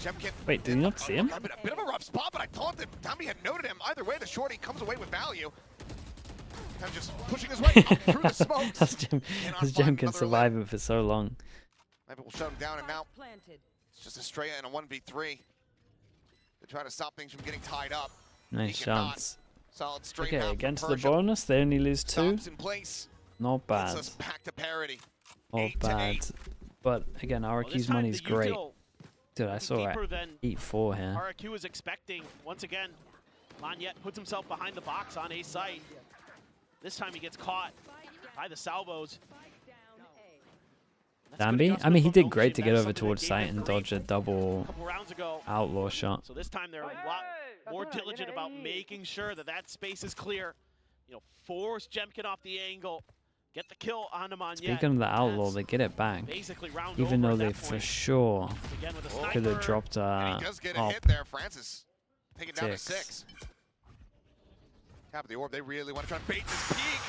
Jemkin. Wait, did you not see him? A bit of a rough spot, but I thought that Dambi had noted him. Either way, the shorty comes away with value. Kind of just pushing his way up through the smokes. That's Jemkin surviving for so long. Maybe we'll shut him down, and now it's just Estrella in a 1v3 to try to stop things from getting tied up. Nice chance. Solid straight Okay, against the bonus, they only lose 2. Not bad. Back to parity. Not bad. But again, RRQ's money is great. Dude, I saw it. 8-4 here. RRQ is expecting, once again, Lanyet puts himself behind the box on A site. This time he gets caught by the salvos. Dambi? I mean, he did great to get over towards site and dodge a double outlaw shot. So this time they're a lot more diligent about making sure that that space is clear. You know, force Jemkin off the angle, get the kill on him on Yet. Speaking of the outlaw, they get it back. Even though they for sure could have dropped he does get a up. hit there. Francis take it down to 6. 6. Top of the orb, they really want to try and bait this peak.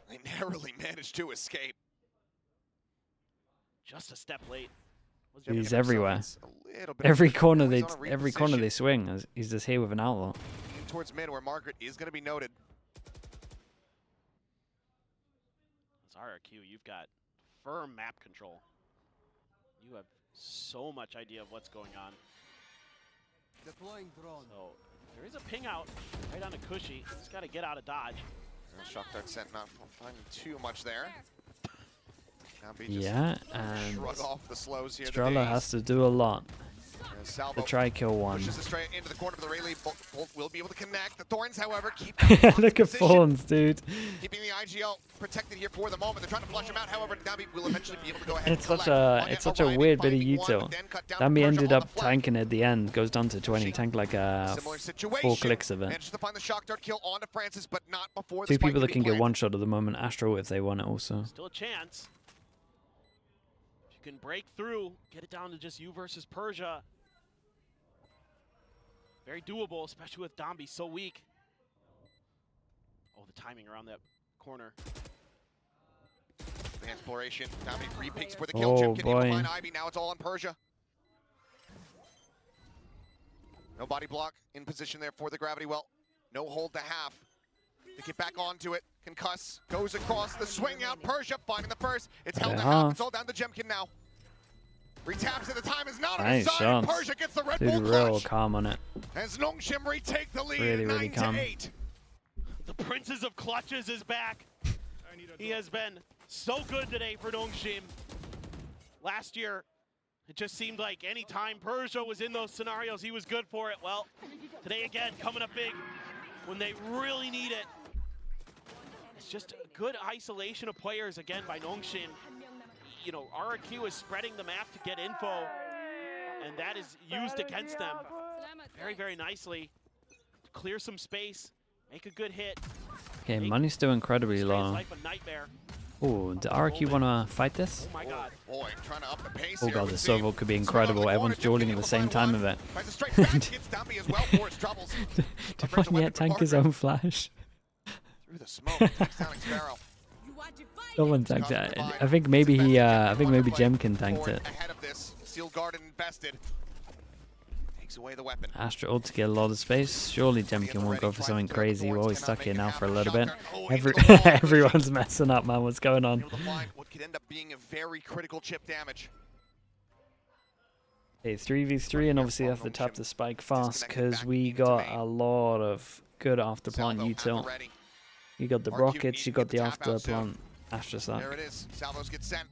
They narrowly managed to escape. Just a step late. He's everywhere. Every corner they swing, he's just here with an outlaw. Towards mid, where Margaret is going to be noted. It's RRQ. You've got firm map control. You have so much idea of what's going on. Deploying drone. So there is a ping out right on a Cushy. He's got to get out of dodge. Shock dart sent, not finding too much there. Yeah, and shrug off the slows here. Strella has to do a lot to try kill one. Pushes it straight into the corner of the Rayleigh. Bolt will be able to connect. The Thorns, however, keep look at Thorns, dude. Keeping the IGL protected here for the moment. They're trying to flush him out. However, Dambi will eventually be able to go ahead. It's such a weird bit of util. Dambi ended up tanking at the end. Goes down to 20. Tanked like 4 clicks of it. Manages to find the shock dart kill onto Francis, but not before the 2 people that can get one shot at the moment. Astro if they want it also. Still a chance. Can break through, get it down to just you versus Persia. Very doable, especially with Dambi so weak. Oh, the timing around that corner. The exploration. Dambi re-picks for the kill. Chip can even find Ivy. Now it's all on Persia. No body block in position there for the gravity well. No hold to half. They get back onto it. Concuss goes across the swing out. Persia finding the first. It's held to half. It's all down to Jemkin now. Retaps at the time is not on his side. Persia gets the Red Bull clutch. Real calm on it. As Nongshim retake the lead, really 9-8. The Princes of Clutches is back. He has been so good today for Nongshim. Last year, it just seemed like any time Persia was in those scenarios, he was good for it. Well, today again, coming up big when they really need it. It's just a good isolation of players again by Nongshim. You know, RRQ is spreading the map to get info, and that is used against them very, very nicely. Clear some space, make a good hit. Okay, money's still incredibly low. Oh, do RRQ want to fight this? Oh my god. Boy, trying to up the pace oh god, the servo could be incredible. Everyone's dueling at the same time of it. Did one yet tank his own flash? Through the smoke, takes down Xparrow. Someone tanked it. I think maybe Jemkin tanked it. Ahead of this, Seal Garden invested. Takes away the weapon. Astra ult to get a lot of space. Surely Jemkin won't go for something crazy. We're always stuck here now for a little bit. Everyone's messing up, man. What's going on? What could end up being a very critical chip damage. Okay, 3v3, and obviously have to tap the spike fast because we got a lot of good after plant util. You got the rockets, you got the after plant Astra stack. There it is. Salvos get sent.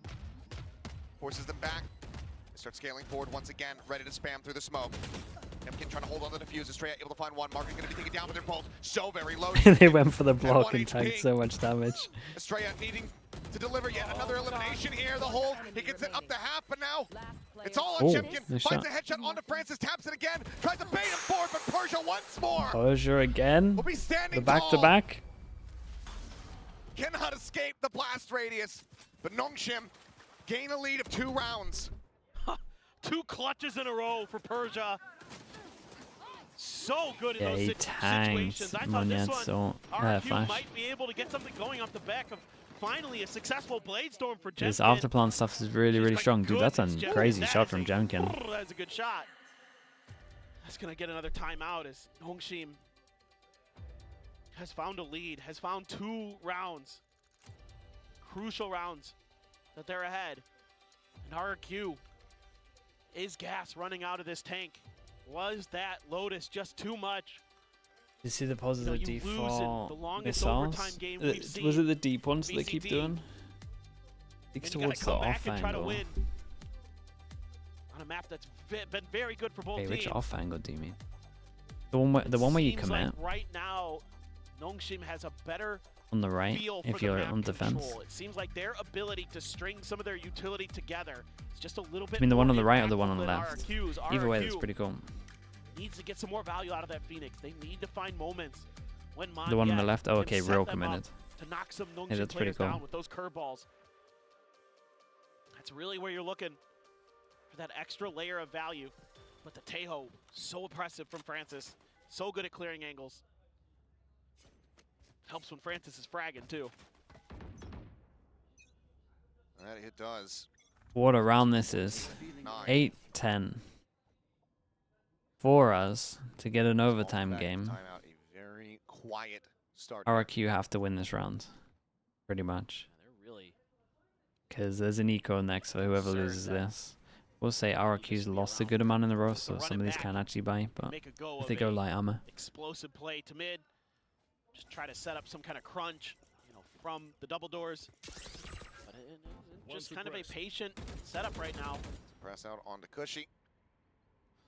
Forces them back. They start scaling forward once again, ready to spam through the smoke. Jemkin trying to hold on to the defuse. Estrella able to find one. Margaret going to be taken down with their pulse. So very low. They went for the block and tanked so much damage. Estrella needing to deliver yet another elimination here. The hold. He gets it up to half, but now it's all on Jemkin. Nice finds a headshot onto Francis. Taps it again. Tries to bait him forward, but Persia once more. Persia again. Will be standing the back-to-back. Cannot escape the blast radius, but Nongshim gain a lead of 2 rounds. 2 clutches in a row for Persia. So good in Yeah, those he situations. tanked I thought this Monet's one, RRQ flash. might be able to get something going off the back of finally a successful blade storm for Jemkin. His afterplan stuff is really, really strong. Dude, that's a Jemkin, crazy that shot is from Jemkin. That's a good shot. That's going to get another timeout as Hongshim has found a lead, has found 2 rounds, crucial rounds that they're ahead. And RRQ is gas running out of this tank. Was that Lotus just too much? You see the positive you lose in default the longest overtime missiles? game we've seen. Was it the deep ones they keep BCD. doing? It's towards the off angle. On a map that's been very good for both Hey, teams. which off angle do you mean? The one where you Seems commit like right now, Nongshim has a better on the right feel if for you're the map on defense. control. It seems like their ability to string some of their utility together is just a little bit. I mean, the one on the right or the impactful one on the than left? RRQ's. Either way, RRQ that's pretty cool. needs to get some more value out of that Phoenix. They need to find moments when The one on the Monyet left? Oh, can okay, set real them up committed. to knock some Nongshim that's pretty players cool. down with those curveballs. That's really where you're looking for that extra layer of value. But the Tejo, so impressive from Francis. So good at clearing angles. Helps when Francis is fragging too. That it does. What a round this is. 9. 8-10. For us to get an overtime Back game. Timeout, a very quiet start. RRQ have to win this round. Pretty much. They're really Because there's an eco next, so whoever loses this. We'll say RRQ's lost a good amount in the row, so some of these can't actually buy. But make a go if of they go a light armor, explosive play to mid. Just try to set up some kind of crunch, from the double doors. But just kind of a patient setup right now. Press out onto Cushy.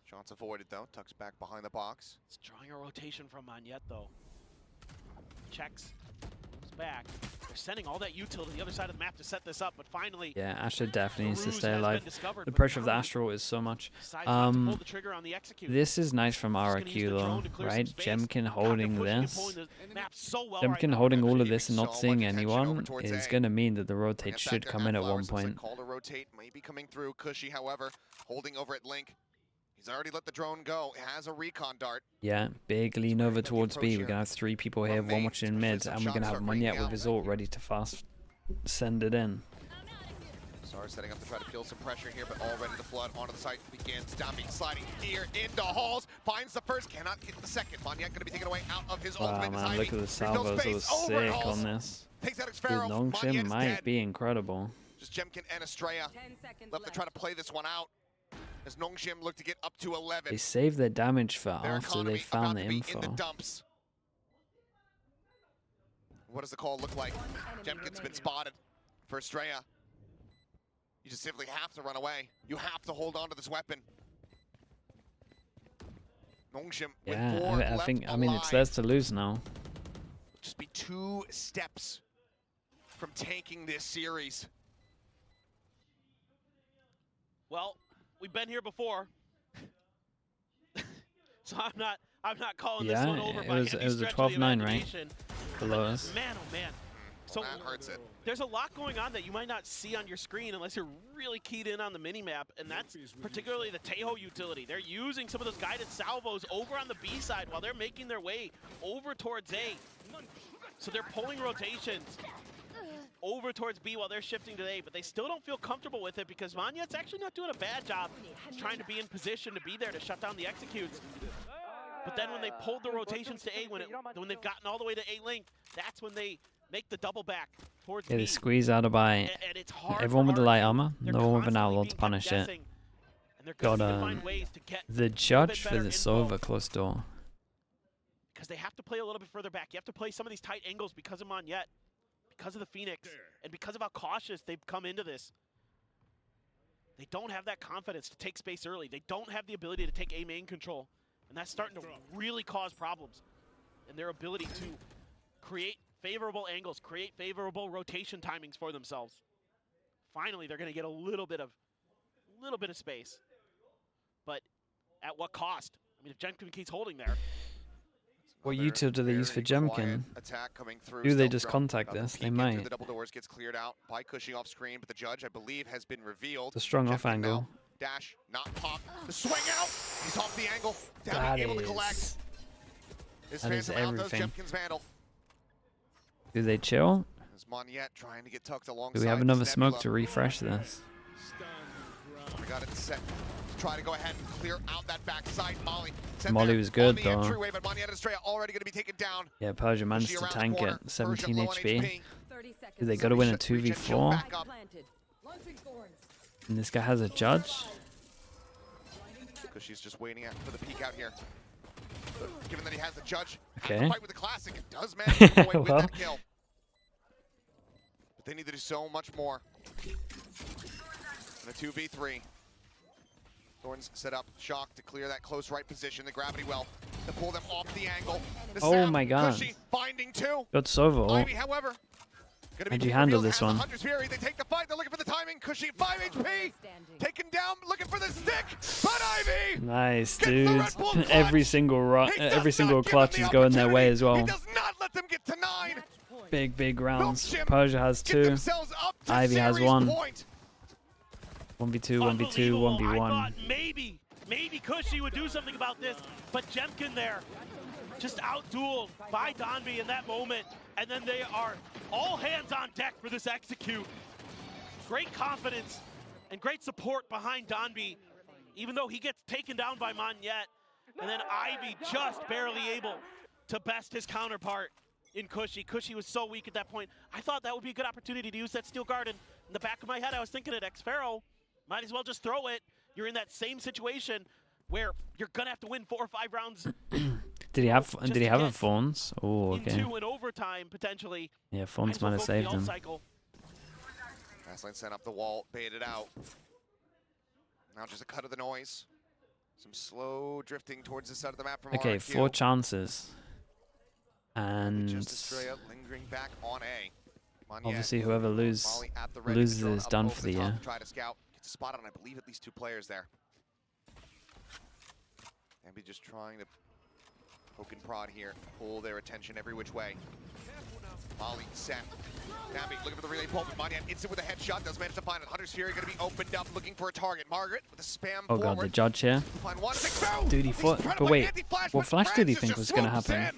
Shots avoided though. Tucks back behind the box. It's drawing a rotation from Monyet though. Checks, moves back. They're sending all that util to the other side of the map to set this up, but finally, yeah, Asher definitely needs to Ruse stay has been alive. discovered, The but pressure of the now Astral is so much. decides not to pull the trigger on the execute. This is nice from Just gonna use RRQ the though, drone to clear some right? space. Jemkin God, holding they're pushing and this. pulling the map so well right Jemkin now. holding all of Actually this and giving not so seeing much attention over anyone towards is A. going to mean that the rotate Get should back come have in at flowers. one Looks like point. call to rotate, maybe coming through. Cushy, however, holding over at Link. He's already let the drone go. It has a recon dart. Yeah, big lean over the towards approach B. We're here going to have 3 people here, from one main, watching in especially mid, some and we're going to shots have start breaking Monyet with out. his ult ready to fast send it in. Sar setting up to try to feel some pressure here, but already the flood onto the site begins. Dami sliding here into Halls, finds the first, cannot get the second. Monyet going to be taken away out of his Wow, ultimate. man, look at the salvos. It was sick on this. Takes out his Dude, Pharaoh. Nongshim Monyet is might dead. be incredible. Just Jemkin and Estrella 10 seconds left to try to play this one out. As Nongshim look to get up to 11. They saved their damage for Their after economy they found the about to be in the info. dumps. What does the call look like? Jemkin's been spotted for Estrella. You just simply have to run away. You have to hold on to this weapon. Nongshim with Yeah, 4 I left think, I mean, it's alive. theirs to lose now. Just be 2 steps from taking this series. Well, we've been here before, so I'm not calling this one over by any it was a stretch of the 12-9, right? imagination. Below us. Man, oh man. So That hurts it. there's a lot going on that you might not see on your screen unless you're really keyed in on the minimap, and that's particularly the Tejo utility. They're using some of those guided salvos over on the B side while they're making their way over towards A. So they're pulling rotations over towards B while they're shifting to A, but they still don't feel comfortable with it because Monyet's actually not doing a bad job trying to be in position to be there to shut down the executes. But then when they pulled the rotations to A, when they've gotten all the way to A link, that's when they make the double back towards Yeah, B. they squeeze out of by And it's hard everyone for with the light RRQ. armor, They're no one with an constantly outlaw being to kept punish it. guessing, and they're Got gonna need to find ways to get the judge for better the info. Sova close door. because they have to play a little bit further back. You have to play some of these tight angles because of Monyet, because of the Phoenix, and because of how cautious they've come into this. They don't have that confidence to take space early. They don't have the ability to take A main control, and that's starting to really cause problems in their ability to create favorable angles, create favorable rotation timings for themselves. Finally, they're going to get a little bit of space, but at what cost? I mean, if Jemkin keeps holding there, What util do they use for Jemkin? Do they just contact this? They might. The double doors gets cleared out by Cushy off screen, but the judge, I believe, has been revealed. The strong off angle. Dash, not pop. The swing out. He's off the angle. Damn, able to collect. That is everything. Jemkin's vandal. Do they chill? Trying to get tucked alongside. Do we have another smoke to refresh this? We got it set. Try to go ahead and clear out that backside. Molly was good though. But already going to be taken down. Yeah, Persia managed to tank it. 17 HP. They got to win a 2v4. And this guy has a judge. Because she's just waiting for the peek out here. Given that he has the judge, okay. Fight with the classic, it does manage to get away with that kill. But they need to do so much more. In a 2v3. Thorns set up Shock to clear that close right position. The gravity well to pull them off the angle. The oh my god. Cushy finding two. Got Sovo. Ivy, however, how'd you handle this one? They take the fight. They're looking for the timing. Cushy 5 HP. Taken down, looking for the stick. But Ivy. Nice, dude. every single clutch is going their way as well. He does not let them get to 9. Big rounds. Persia has 2. Ivy has 1. 1v2, 1v2, 1v1. I thought maybe Cushy would do something about this, but Jemkin there, just out-dueled by Donby in that moment, and then they are all hands on deck for this execute. Great confidence and great support behind Donby, even though he gets taken down by Monyet, and then Ivy just barely able to best his counterpart in Cushy. Cushy was so weak at that point. I thought that would be a good opportunity to use that Steel Garden. In the back of my head, I was thinking at X-Pharaoh, might as well just throw it. You're in that same situation where you're gonna have to win 4 or 5 rounds. Did he have a Fawns? Oh, okay. Into an overtime potentially. Yeah, Fawns might have saved him. Fastlane sent up the wall, baited out. Now just a cut of the noise. Some slow drifting towards the side of the map from okay, RRQ. 4 chances. And just Estrella lingering back on A. Obviously, whoever loses is done for the year. Try to scout. Gets a spot on, I believe, at least 2 players there. Ambi just trying to poke and prod here, pull their attention every which way. Molly set. Ambi looking for the relay pull, but Monyet instant with a headshot. Does manage to find it. Hunter's Fury going to be opened up, looking for a target. Margaret with a spam oh god, the judge here. Dude, he fought. But wait, what flash did he think was going to happen?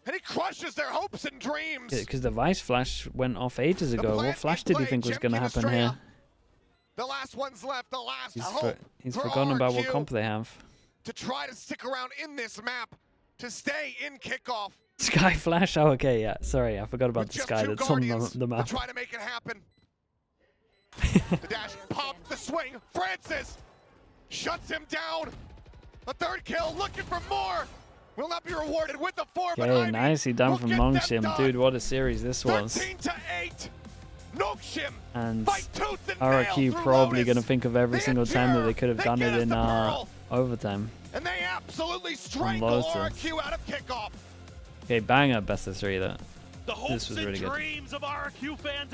And he crushes their hopes and dreams. Because the Vice flash went off ages ago. What flash did he think was going to happen here? The last one's left. The last hope. He's forgotten about what comp they have. To try to stick around in this map, to stay in kickoff. Sky flash. Oh, okay, yeah. Sorry, I forgot about the sky that's on the map. To try to make it happen. The dash, pop, the swing. Francis shuts him down. A 3rd kill, looking for more. Will not be rewarded with the 4. Okay, but nicely done from Longshim. Dude, what a series this was. 13-8. Nokshim. And RRQ probably going to think of every single time that they could have done it in overtime. And they absolutely strangle RRQ out of kickoff. Okay, banger best of 3 though. This was really good. The hopes and dreams of RRQ fans